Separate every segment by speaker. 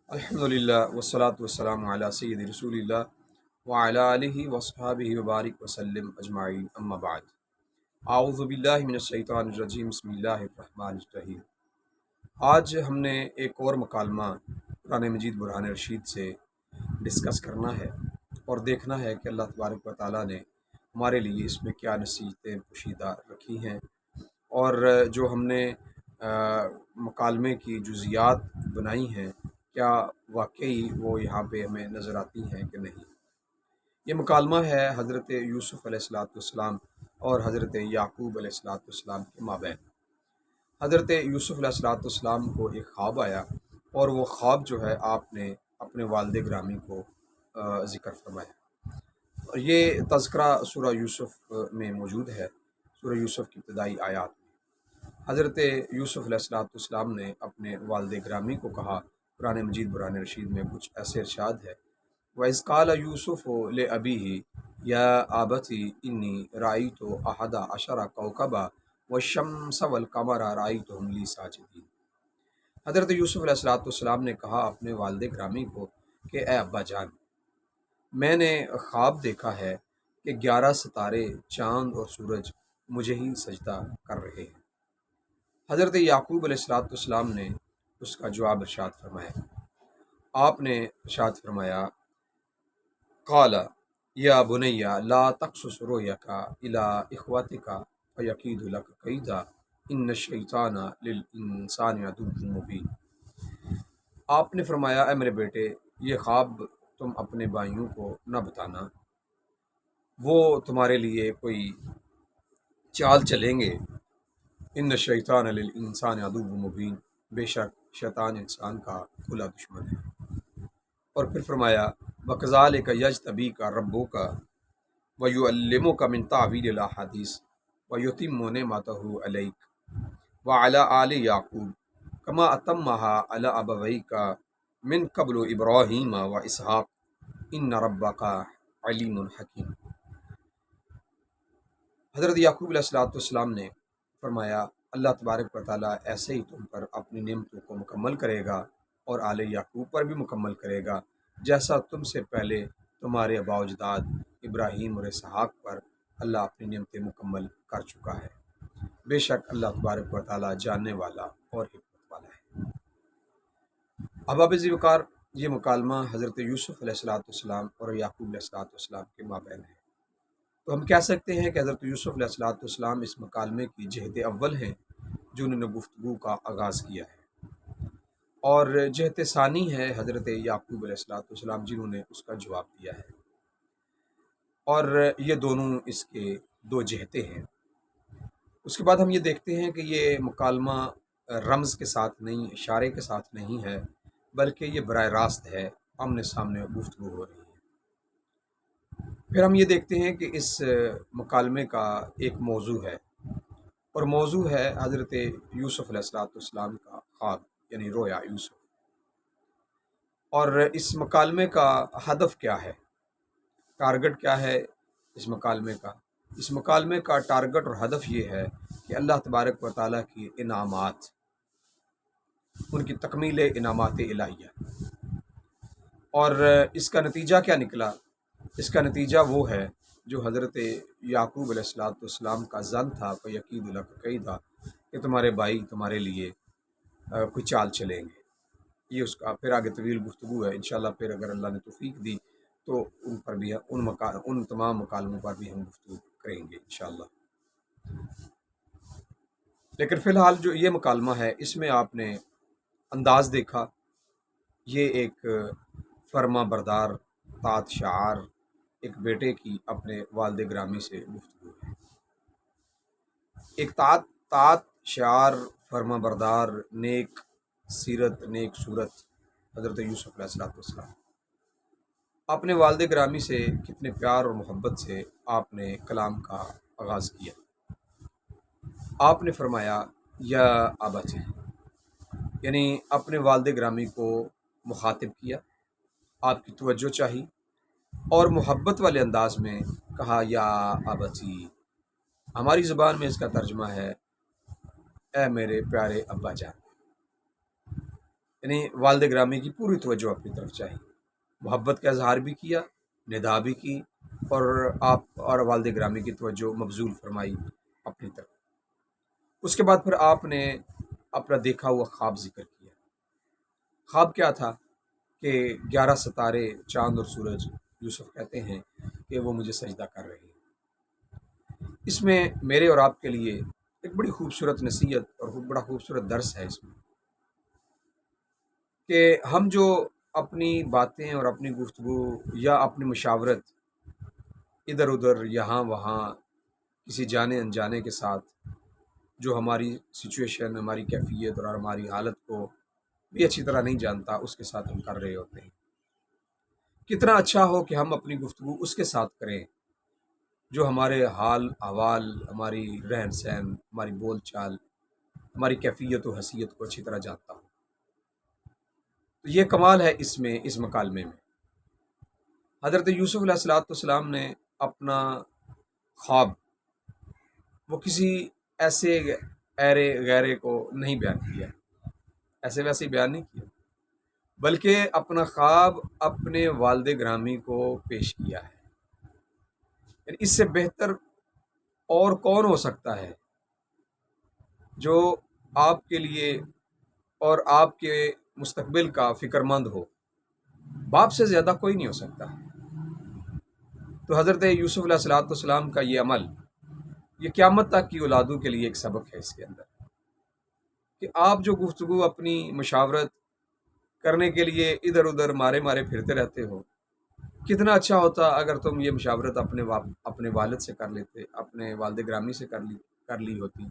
Speaker 1: الحمدللہ والصلاة والسلام علی سید رسول اللہ وعلی آلہ وصحابہ وبارک وسلم اجمعین اما بعد اعوذ باللہ من الشیطان الرجیم بسم اللہ الرحمن الرحیم۔ آج ہم نے ایک اور مکالمہ قرآن مجید برہان رشید سے ڈسکس کرنا ہے اور دیکھنا ہے کہ اللہ تبارک و تعالیٰ نے ہمارے لیے اس میں کیا نصیحتیں پوشیدہ رکھی ہیں، اور جو ہم نے مکالمے کی جزیات بنائی ہیں کیا واقعی وہ یہاں پہ ہمیں نظر آتی ہیں کہ نہیں۔ یہ مکالمہ ہے حضرت یوسف علیہ السلام اور حضرت یعقوب علیہ السلام کے مابین۔ حضرت یوسف علیہ السلام کو ایک خواب آیا، اور وہ خواب جو ہے آپ نے اپنے والد گرامی کو ذکر فرمایا، اور یہ تذکرہ سورہ یوسف میں موجود ہے۔ سورہ یوسف کی ابتدائی آیات میں حضرت یوسف علیہ السلام نے اپنے والد گرامی کو کہا، قرآن مجید برہان رشید میں کچھ ایسے ارشاد ہے، وَإِذْ قَالَ يُوسُفُ لِأَبِيهِ يَا أَبَتِ إِنِّي رَأَيْتُ أَحَدَ عَشَرَ كَوْكَبًا وَالشَّمْسَ وَالْقَمَرَ رَأَيْتُهُمْ لِي سَاجِدِينَ۔ حضرت یوسف علیہ السلام نے کہا اپنے والد گرامی کو کہ اے ابا جان، میں نے خواب دیکھا ہے کہ 11 ستارے، چاند اور سورج مجھے ہی سجدہ کر رہے ہیں۔ حضرت یعقوب علیہ السلام نے اس کا جواب ارشاد فرمایا، آپ نے ارشاد فرمایا، قال یا بنی لا تقصص رؤیک الی اخوتک فیکیدوا لک کیدا ان الشیطان للانسان عدو مبین۔ آپ نے فرمایا، اے میرے بیٹے، یہ خواب تم اپنے بھائیوں کو نہ بتانا، وہ تمہارے لیے کوئی چال چلیں گے۔ ان الشیطان للانسان عدو مبین، بے شک شیطان انسان کا کھلا دشمن ہے۔ اور پھر فرمایا، وَكَذَلِكَ يَجْتَبِيكَ رَبُّكَ وَيُعَلِّمُكَ مِن تَعْوِيلِ الْأَحَادِيثِ وَيُتِمُّ نِعْمَتَهُ عَلَيْكَ وَعَلَىٰ آلِ يَعْقُوبَ كَمَا أَتَمَّهَا عَلَىٰ أَبَوَيْكَ مِن قَبْلُ إِبْرَاهِيمَ وَإِسْحَاقَ إِنَّ رَبَّكَ عَلِيمٌ حَكِيمٌ۔ حضرت یعقوب علیہ السلام نے فرمایا، اللہ تبارک و تعالیٰ ایسے ہی تم پر اپنی نعمتوں کو مکمل کرے گا اور آل یعقوب پر بھی مکمل کرے گا، جیسا تم سے پہلے تمہارے آباء و اجداد ابراہیم اور اسحاق پر اللہ اپنی نعمتیں مکمل کر چکا ہے۔ بے شک اللہ تبارک و تعالیٰ جاننے والا اور حکمت والا ہے۔ احباب وقار، یہ مکالمہ حضرت یوسف علیہ السلام اور یعقوب علیہ السلام کے مابین ہے۔ تو ہم کہہ سکتے ہیں کہ حضرت یوسف علیہ السلام اس مکالمے کی جہت اول ہیں جو انہوں نے گفتگو کا آغاز کیا ہے، اور جہت ثانی ہے حضرت یعقوب علیہ السلام جنہوں نے اس کا جواب دیا ہے، اور یہ دونوں اس کے دو جہتیں ہیں۔ اس کے بعد ہم یہ دیکھتے ہیں کہ یہ مکالمہ رمز کے ساتھ نہیں، اشارے کے ساتھ نہیں ہے، بلکہ یہ براہ راست ہے، آمنے سامنے گفتگو ہو رہی ہے۔ پھر ہم یہ دیکھتے ہیں کہ اس مکالمے کا ایک موضوع ہے، اور موضوع ہے حضرت یوسف علیہ السلام کا خواب، یعنی رویا یوسف۔ اور اس مکالمے کا ہدف کیا ہے، ٹارگٹ کیا ہے اس مکالمے کا؟ اس مکالمے کا ٹارگٹ اور ہدف یہ ہے کہ اللہ تبارک و تعالیٰ کی انعامات، ان کی تکمیل انعامات الہیہ، اور اس کا نتیجہ کیا نکلا؟ اس کا نتیجہ وہ ہے جو حضرت یعقوب علیہ السلام کا ظن تھا، فَيَكِيدُ لَكَ كَيْدًا، کہ تمہارے بھائی تمہارے لیے کوئی چال چلیں گے۔ یہ اس کا پھر آگے طویل گفتگو ہے، انشاءاللہ پھر اگر اللہ نے توفیق دی تو ان پر بھی ان تمام مکالموں پر بھی ہم گفتگو کریں گے انشاءاللہ۔ لیکن فی الحال جو یہ مکالمہ ہے، اس میں آپ نے انداز دیکھا، یہ ایک فرما بردار طاعت شعار ایک بیٹے کی اپنے والد گرامی سے گفتگو ہے۔ ایک طاعت شعار، فرما بردار، نیک سیرت، نیک صورت حضرت یوسف علیہ السلام، اپنے والد گرامی سے کتنے پیار اور محبت سے آپ نے کلام کا آغاز کیا۔ آپ نے فرمایا یا ابتی، یعنی اپنے والد گرامی کو مخاطب کیا، آپ کی توجہ چاہی، اور محبت والے انداز میں کہا یا ابتی۔ ہماری زبان میں اس کا ترجمہ ہے اے میرے پیارے ابا جان۔ یعنی والد گرامی کی پوری توجہ اپنی طرف چاہیے، محبت کا اظہار بھی کیا، ندا بھی کی، اور والد گرامی کی توجہ مبذول فرمائی اپنی طرف۔ اس کے بعد پھر آپ نے اپنا دیکھا ہوا خواب ذکر کیا۔ خواب کیا تھا کہ 11 ستارے، چاند اور سورج، یوسف کہتے ہیں کہ وہ مجھے سجدہ کر رہے ہیں۔ اس میں میرے اور آپ کے لیے ایک بڑی خوبصورت نصیحت اور بڑا خوبصورت درس ہے اس میں، کہ ہم جو اپنی باتیں اور اپنی گفتگو یا اپنی مشاورت ادھر ادھر یہاں وہاں کسی جانے انجانے کے ساتھ، جو ہماری سچویشن، ہماری کیفیت اور ہماری حالت کو بھی اچھی طرح نہیں جانتا، اس کے ساتھ ہم کر رہے ہوتے ہیں۔ کتنا اچھا ہو کہ ہم اپنی گفتگو اس کے ساتھ کریں جو ہمارے حال احوال، ہماری رہن سہن، ہماری بول چال، ہماری کیفیت و حیثیت کو اچھی طرح جانتا ہو۔ تو یہ کمال ہے اس مکالمے میں۔ حضرت یوسف علیہ السلام نے اپنا خواب وہ کسی ایسے ایرے غیرے کو نہیں بیان کیا، ایسے ویسے ہی بیان نہیں کیا، بلکہ اپنا خواب اپنے والد گرامی کو پیش کیا ہے۔ یعنی اس سے بہتر اور کون ہو سکتا ہے جو آپ کے لیے اور آپ کے مستقبل کا فکر مند ہو؟ باپ سے زیادہ کوئی نہیں ہو سکتا۔ تو حضرت یوسف علیہ السلام کا یہ عمل، یہ قیامت تک کی اولادوں کے لیے ایک سبق ہے اس کے اندر، کہ آپ جو گفتگو اپنی مشاورت کرنے کے لیے ادھر ادھر مارے پھرتے رہتے ہو، کتنا اچھا ہوتا اگر تم یہ مشاورت اپنے والد سے کر لیتے، اپنے والد گرامی سے کر لی ہوتی۔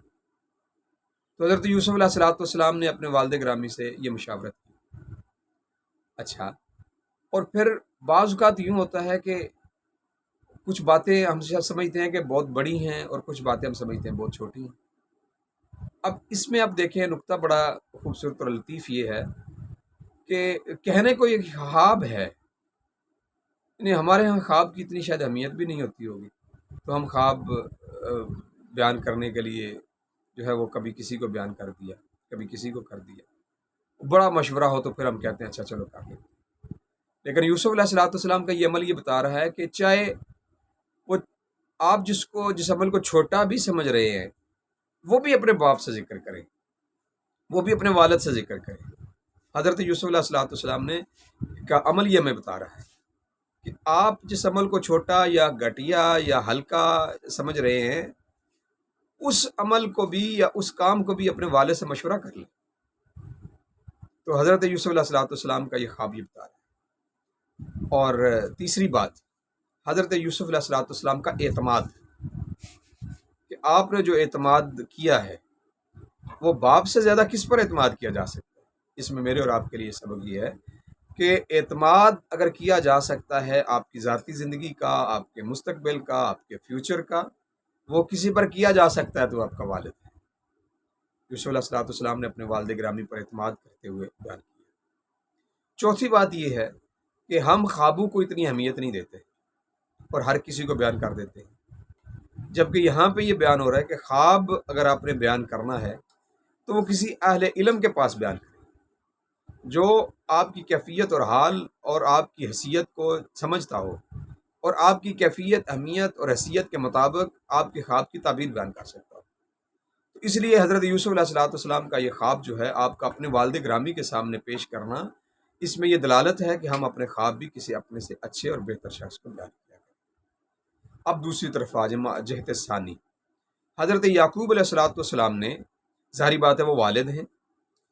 Speaker 1: تو حضرت یوسف علیہ السلام نے اپنے والد گرامی سے یہ مشاورت کی۔ اچھا، اور پھر بعض اوقات یوں ہوتا ہے کہ کچھ باتیں ہم سمجھتے ہیں کہ بہت بڑی ہیں اور کچھ باتیں ہم سمجھتے ہیں بہت چھوٹی ہیں۔ اب اس میں آپ دیکھیں، نقطہ بڑا خوبصورت اور لطیف یہ ہے کہ کہنے کو یہ خواب ہے، یعنی ہمارے ہاں خواب کی اتنی شاید اہمیت بھی نہیں ہوتی ہوگی، تو ہم خواب بیان کرنے کے لیے جو ہے وہ کبھی کسی کو بیان کر دیا، کبھی کسی کو کر دیا، بڑا مشورہ ہو تو پھر ہم کہتے ہیں اچھا چلو کر لیں۔ لیکن یوسف علیہ السلام کا یہ عمل یہ بتا رہا ہے کہ چاہے وہ آپ جس عمل کو چھوٹا بھی سمجھ رہے ہیں، وہ بھی اپنے باپ سے ذکر کریں، وہ بھی اپنے والد سے ذکر کریں۔ حضرت یوسف علیہ السلام نے کا عمل یہ ہمیں بتا رہا ہے کہ آپ جس عمل کو چھوٹا یا گھٹیا یا ہلکا سمجھ رہے ہیں، اس عمل کو بھی یا اس کام کو بھی اپنے والد سے مشورہ کر لیں۔ تو حضرت یوسف علیہ السلام کا یہ خواب یہ بتا رہا ہے۔ اور تیسری بات، حضرت یوسف علیہ السلام کا اعتماد، کہ آپ نے جو اعتماد کیا ہے وہ باپ سے زیادہ کس پر اعتماد کیا جا سکتا ہے؟ اس میں میرے اور آپ کے لیے سبق یہ ہے کہ اعتماد اگر کیا جا سکتا ہے آپ کی ذاتی زندگی کا، آپ کے مستقبل کا، آپ کے فیوچر کا، وہ کسی پر کیا جا سکتا ہے تو آپ کا والد ہے۔ یوسف علیہ السلام نے اپنے والد گرامی پر اعتماد کرتے ہوئے بیان کیا۔ چوتھی بات یہ ہے کہ ہم خوابوں کو اتنی اہمیت نہیں دیتے اور ہر کسی کو بیان کر دیتے ہیں، جبکہ یہاں پہ یہ بیان ہو رہا ہے کہ خواب اگر آپ نے بیان کرنا ہے تو وہ کسی اہل علم کے پاس بیان کریں، جو آپ کی کیفیت اور حال اور آپ کی حیثیت کو سمجھتا ہو اور آپ کی کیفیت، اہمیت اور حیثیت کے مطابق آپ کے خواب کی تعبیر بیان کر سکتا ہو۔ تو اس لیے حضرت یوسف علیہ السلام کا یہ خواب جو ہے آپ کا اپنے والد گرامی کے سامنے پیش کرنا، اس میں یہ دلالت ہے کہ ہم اپنے خواب بھی کسی اپنے سے اچھے اور بہتر شخص کو بیان کیا کریں۔ اب دوسری طرف جہت ثانی، حضرت یعقوب علیہ السلام نے، ظاہری بات ہے وہ والد ہیں،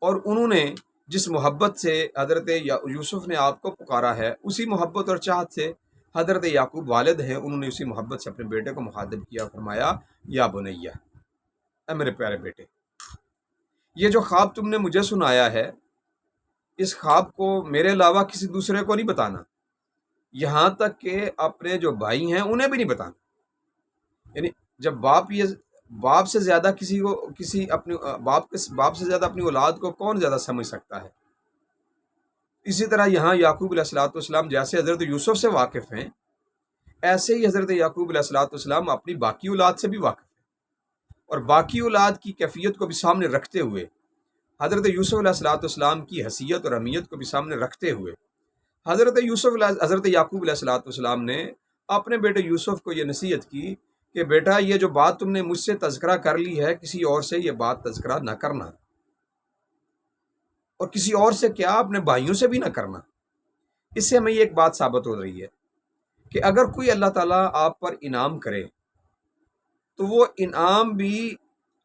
Speaker 1: اور انہوں نے جس محبت سے حضرت یوسف نے آپ کو پکارا ہے، اسی محبت اور چاہت سے حضرت یعقوب والد ہیں، انہوں نے اسی محبت سے اپنے بیٹے کو مخاطب کیا، فرمایا یا بنیہ، اے میرے پیارے بیٹے، یہ جو خواب تم نے مجھے سنایا ہے، اس خواب کو میرے علاوہ کسی دوسرے کو نہیں بتانا، یہاں تک کہ اپنے جو بھائی ہیں انہیں بھی نہیں بتانا۔ یعنی جب باپ سے زیادہ باپ سے زیادہ اپنی اولاد کو کون زیادہ سمجھ سکتا ہے؟ اسی طرح یہاں یعقوب علیہ السلام جیسے حضرت یوسف سے واقف ہیں، ایسے ہی حضرت یعقوب علیہ السلام اپنی باقی اولاد سے بھی واقف ہیں، اور باقی اولاد کی کیفیت کو بھی سامنے رکھتے ہوئے حضرت یوسف علیہ السلام کی حیثیت اور اہمیت کو بھی سامنے رکھتے ہوئے حضرت یعقوب علیہ السلام نے اپنے بیٹے یوسف کو یہ نصیحت کی کہ بیٹا یہ جو بات تم نے مجھ سے تذکرہ کر لی ہے کسی اور سے یہ بات تذکرہ نہ کرنا، اور کسی اور سے کیا اپنے بھائیوں سے بھی نہ کرنا۔ اس سے ہمیں یہ ایک بات ثابت ہو رہی ہے کہ اگر کوئی اللہ تعالیٰ آپ پر انعام کرے تو وہ انعام بھی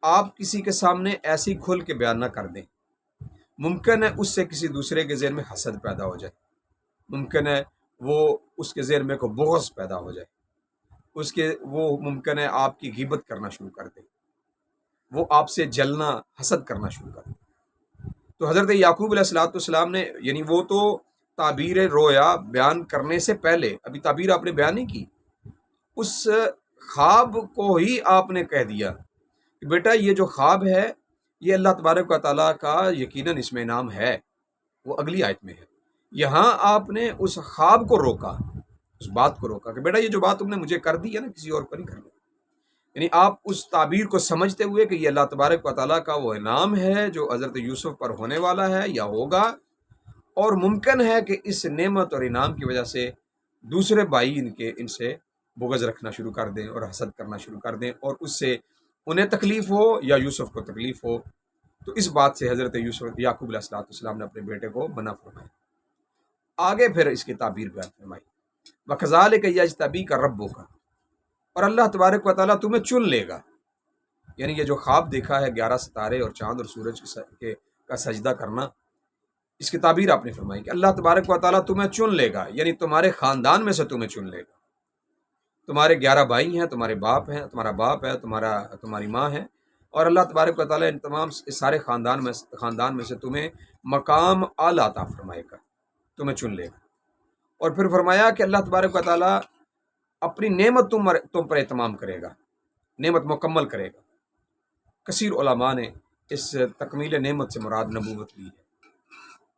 Speaker 1: آپ کسی کے سامنے ایسی کھل کے بیان نہ کر دیں۔ ممکن ہے اس سے کسی دوسرے کے ذہن میں حسد پیدا ہو جائے، ممکن ہے وہ اس کے ذہن میں کوئی بغض پیدا ہو جائے، وہ ممکن ہے آپ کی غیبت کرنا شروع کر دے، وہ آپ سے جلنا حسد کرنا شروع کر دے۔ تو حضرت یعقوب علیہ السلام نے یعنی وہ تو تعبیر رویا بیان کرنے سے پہلے، ابھی تعبیر آپ نے بیان نہیں کی، اس خواب کو ہی آپ نے کہہ دیا کہ بیٹا یہ جو خواب ہے یہ اللہ تبارک و تعالیٰ کا یقیناً اس میں انعام ہے، وہ اگلی آیت میں ہے۔ یہاں آپ نے اس خواب کو روکا، اس بات کو روکا کہ بیٹا یہ جو بات تم نے مجھے کر دی ہے نا کسی اور کو نہیں کرنا، یعنی آپ اس تعبیر کو سمجھتے ہوئے کہ یہ اللہ تبارک و تعالیٰ کا وہ انعام ہے جو حضرت یوسف پر ہونے والا ہے یا ہوگا، اور ممکن ہے کہ اس نعمت اور انعام کی وجہ سے دوسرے بھائی ان سے بغض رکھنا شروع کر دیں اور حسد کرنا شروع کر دیں، اور اس سے انہیں تکلیف ہو یا یوسف کو تکلیف ہو۔ تو اس بات سے حضرت یعقوب علیہ السلام نے اپنے بیٹے کو منع فرمایا۔ آگے پھر اس کی تعبیر بیان فرمائی، وَكَذَلِكَ يَجْتَبِيكَ رَبُّكَ، اور اللہ تبارک و تعالیٰ تمہیں چن لے گا۔ یعنی یہ جو خواب دیکھا ہے 11 ستارے اور چاند اور سورج کا سجدہ کرنا، اس کی تعبیر آپ نے فرمائی کہ اللہ تبارک و تعالیٰ تمہیں چن لے گا، یعنی تمہارے خاندان میں سے تمہیں چن لے گا۔ تمہارے 11 بھائی ہیں، تمہارے باپ ہیں، تمہارا باپ ہے، تمہاری ماں ہے، اور اللہ تبارک و تعالیٰ ان تمام اس سارے خاندان میں سے تمہیں مقام اعلیٰ عطا فرمائے گا، تمہیں چن لے گا۔ اور پھر فرمایا کہ اللہ تبارک و تعالیٰ اپنی نعمت تم پر اہتمام کرے گا، نعمت مکمل کرے گا۔ کثیر علماء نے اس تکمیل نعمت سے مراد نبوت لی ہے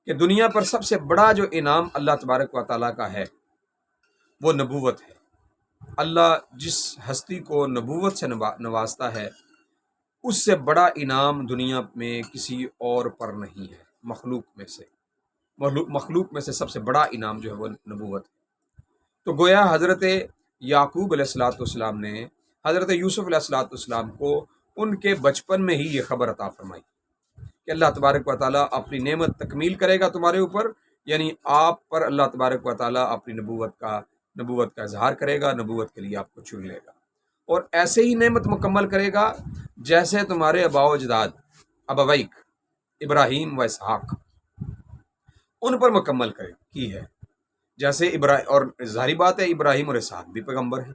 Speaker 1: کہ دنیا پر سب سے بڑا جو انعام اللہ تبارک و تعالیٰ کا ہے وہ نبوت ہے۔ اللہ جس ہستی کو نبوت سے نوازتا ہے اس سے بڑا انعام دنیا میں کسی اور پر نہیں ہے۔ مخلوق میں سے سب سے بڑا انعام جو ہے وہ نبوت ہے۔ تو گویا حضرت یعقوب علیہ السلام نے حضرت یوسف علیہ السلام کو ان کے بچپن میں ہی یہ خبر عطا فرمائی کہ اللہ تبارک و تعالیٰ اپنی نعمت تکمیل کرے گا تمہارے اوپر، یعنی آپ پر اللہ تبارک و تعالیٰ اپنی نبوت کا اظہار کرے گا، نبوت کے لیے آپ کو چن لے گا، اور ایسے ہی نعمت مکمل کرے گا جیسے تمہارے آباء و اجداد ابویک ابراہیم و اسحاق ان پر مکمل کی ہے۔ جیسے اور ظاہری بات ہے ابراہیم اور اسحاق بھی پیغمبر ہیں،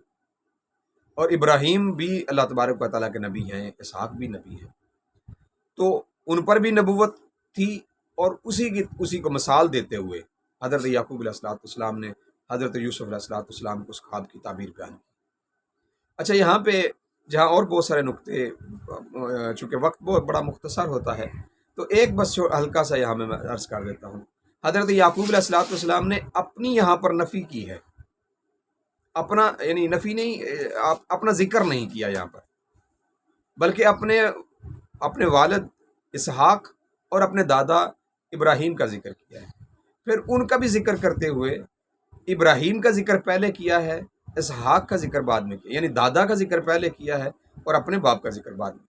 Speaker 1: اور ابراہیم بھی اللہ تبارک و تعالیٰ کے نبی ہیں، اسحاق بھی نبی ہیں، تو ان پر بھی نبوت تھی، اور اسی کو مثال دیتے ہوئے حضرت یعقوب علیہ السلام نے حضرت یوسف علیہ السلام کو اس خواب کی تعبیر بیان کی۔ اچھا، یہاں پہ جہاں اور بہت سارے نقطے، چونکہ وقت بہت بڑا مختصر ہوتا ہے تو ایک بس ہلکا سا یہاں میں عرض کر دیتا ہوں۔ حضرت یعقوب علیہ السلام نے اپنی یہاں پر نفی کی ہے، اپنا یعنی نفی نہیں، اپنا ذکر نہیں کیا یہاں پر، بلکہ اپنے والد اسحاق اور اپنے دادا ابراہیم کا ذکر کیا ہے۔ پھر ان کا بھی ذکر کرتے ہوئے ابراہیم کا ذکر پہلے کیا ہے، اسحاق کا ذکر بعد میں کیا، یعنی دادا کا ذکر پہلے کیا ہے اور اپنے باپ کا ذکر بعد میں۔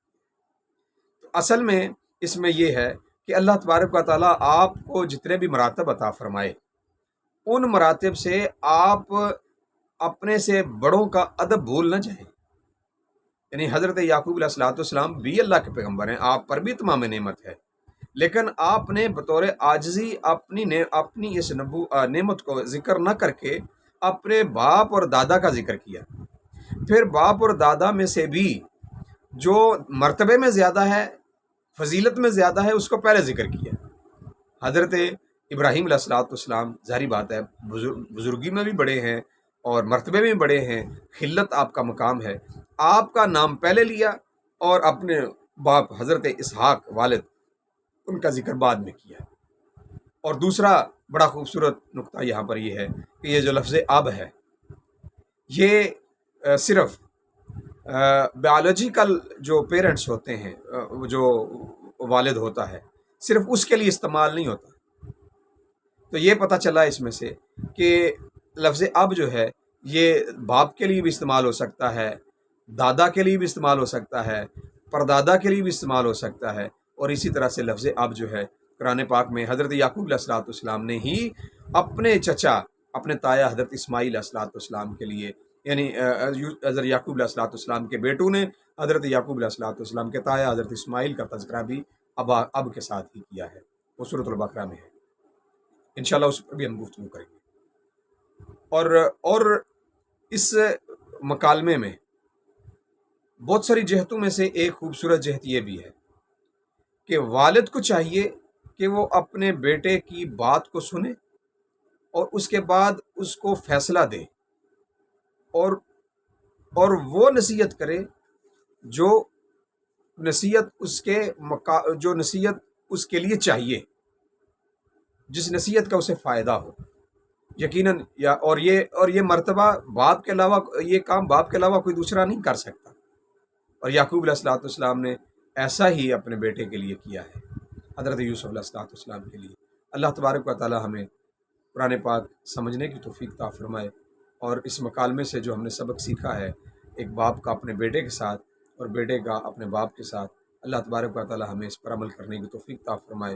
Speaker 1: تو اصل میں اس میں یہ ہے کہ اللہ تبارک و تعالیٰ آپ کو جتنے بھی مراتب عطا فرمائے ان مراتب سے آپ اپنے سے بڑوں کا ادب بھول نہ جائیں۔ یعنی حضرت یعقوب علیہ السلام بھی اللہ کے پیغمبر ہیں، آپ پر بھی تمام نعمت ہے، لیکن آپ نے بطور عاجزی اپنی اس نعمت کو ذکر نہ کر کے اپنے باپ اور دادا کا ذکر کیا۔ پھر باپ اور دادا میں سے بھی جو مرتبے میں زیادہ ہے، فضیلت میں زیادہ ہے، اس کو پہلے ذکر کیا۔ حضرت ابراہیم علیہ السلام ظاہری بات ہے بزرگی میں بھی بڑے ہیں اور مرتبے میں بھی بڑے ہیں، خلت آپ کا مقام ہے، آپ کا نام پہلے لیا اور اپنے باپ حضرت اسحاق والد ان کا ذکر بعد میں کیا۔ اور دوسرا بڑا خوبصورت نقطہ یہاں پر یہ ہے کہ یہ جو لفظ اب ہے یہ صرف بایولوجیکل جو پیرنٹس ہوتے ہیں، جو والد ہوتا ہے، صرف اس کے لیے استعمال نہیں ہوتا۔ تو یہ پتہ چلا اس میں سے کہ لفظ اب جو ہے یہ باپ کے لیے بھی استعمال ہو سکتا ہے، دادا کے لیے بھی استعمال ہو سکتا ہے، پردادا کے لیے بھی استعمال ہو سکتا ہے، اور اسی طرح سے لفظ اب جو ہے قرآن پاک میں حضرت یعقوب علیہ الصلوۃ والسلام نے ہی اپنے چچا اپنے تایا حضرت اسماعیل علیہ الصلوۃ والسلام کے لیے، یعنی حضرت یعقوب علیہ الصلوۃ والسلام کے بیٹوں نے حضرت یعقوب علیہ الصلوۃ والسلام کے تایا حضرت اسماعیل کا تذکرہ بھی اب کے ساتھ ہی کیا ہے، وہ سورۃ البقرہ میں ہے۔ انشاءاللہ اس پر بھی ہم گفتگو کریں گے۔ اور اس مکالمے میں بہت ساری جہتوں میں سے ایک خوبصورت جہت یہ بھی ہے کہ والد کو چاہیے کہ وہ اپنے بیٹے کی بات کو سنے اور اس کے بعد اس کو فیصلہ دے، اور وہ نصیحت کرے جو نصیحت اس کے لیے چاہیے، جس نصیحت کا اسے فائدہ ہو یقیناً، اور یہ مرتبہ باپ کے علاوہ، یہ کام باپ کے علاوہ کوئی دوسرا نہیں کر سکتا، اور یعقوب علیہ الصلوۃ والسلام نے ایسا ہی اپنے بیٹے کے لیے کیا ہے، حضرت یوسف علیہ الصلوۃ والسلام کے لیے۔ اللہ تبارک و تعالی ہمیں قرآن پاک سمجھنے کی توفیق عطا فرمائے، اور اس مکالمے سے جو ہم نے سبق سیکھا ہے ایک باپ کا اپنے بیٹے کے ساتھ اور بیٹے کا اپنے باپ کے ساتھ، اللہ تبارک و تعالی ہمیں اس پر عمل کرنے کی توفیق عطا فرمائے۔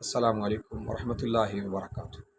Speaker 1: السلام علیکم ورحمۃ اللہ وبرکاتہ۔